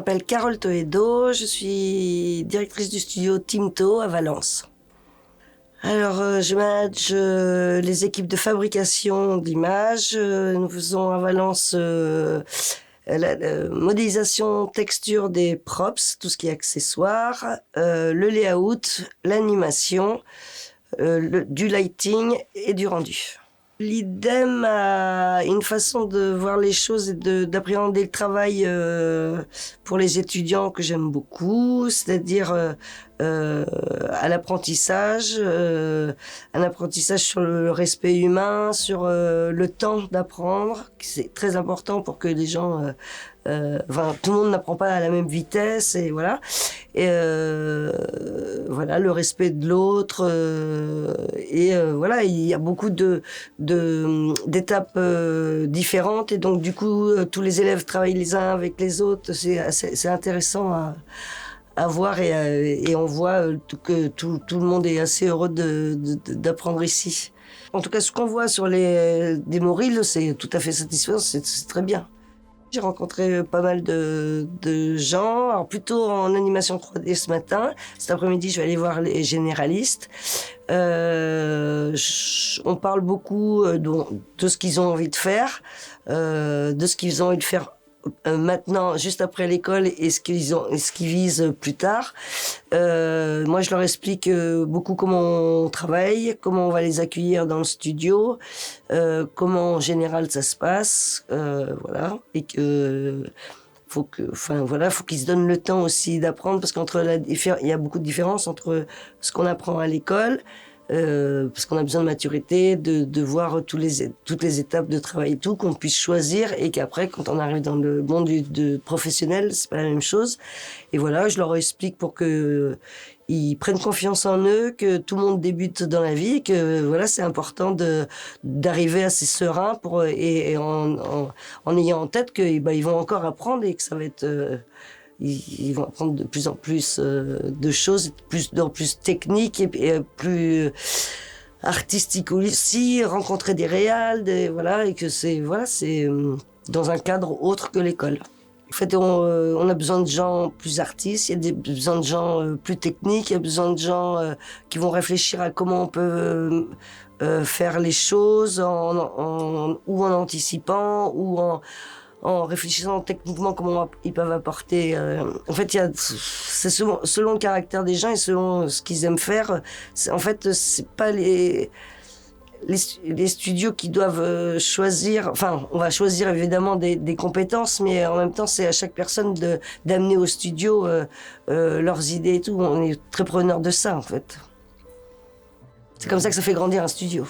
m'appelle Carole Toedo, je suis directrice du studio Timto à Valence. Alors, je manage les équipes de fabrication d'images. Nous faisons à Valence la modélisation texture des props, tout ce qui est accessoires, le layout, l'animation, du lighting et du rendu. L'IDEM a une façon de voir les choses et d'appréhender le travail pour les étudiants que j'aime beaucoup, c'est-à-dire à l'apprentissage, un apprentissage sur le respect humain, sur le temps d'apprendre, c'est très important pour que les gens... tout le monde n'apprend pas à la même vitesse et voilà. Et voilà, le respect de l'autre voilà, il y a beaucoup d'étapes différentes et donc du coup tous les élèves travaillent les uns avec les autres. C'est intéressant à voir et on voit que tout le monde est assez heureux d'apprendre ici. En tout cas, ce qu'on voit sur les démo reels, c'est tout à fait satisfaisant, c'est très bien. J'ai rencontré pas mal de gens, alors plutôt en animation 3D ce matin. Cet après-midi, je vais aller voir les généralistes. On parle beaucoup de ce qu'ils ont envie de faire, de ce qu'ils ont envie de faire maintenant, juste après l'école, et ce qu'ils visent plus tard. Moi, je leur explique beaucoup comment on travaille, comment on va les accueillir dans le studio, comment en général ça se passe, voilà, et que faut qu'ils se donnent le temps aussi d'apprendre parce il y a beaucoup de différences entre ce qu'on apprend à l'école. Parce qu'on a besoin de maturité, de voir toutes les étapes de travail et tout, qu'on puisse choisir et qu'après, quand on arrive dans le monde professionnel, c'est pas la même chose. Et voilà, je leur explique pour que ils prennent confiance en eux, que tout le monde débute dans la vie, que voilà, c'est important d'arriver assez serein et en ayant en tête que ils vont encore apprendre et que ça va être ils vont apprendre de plus en plus de choses, plus techniques et plus artistiques aussi, rencontrer des réals, voilà, et que c'est dans un cadre autre que l'école. En fait, on a besoin de gens plus artistes, il y a besoin de gens plus techniques, il y a besoin de gens qui vont réfléchir à comment on peut faire les choses ou en anticipant ou en réfléchissant techniquement comment ils peuvent apporter. En fait, c'est selon le caractère des gens et selon ce qu'ils aiment faire. En fait, c'est pas les studios qui doivent choisir. Enfin, on va choisir évidemment des compétences, mais en même temps, c'est à chaque personne d'amener au studio leurs idées et tout. On est très preneur de ça, en fait. C'est comme ça que ça fait grandir un studio.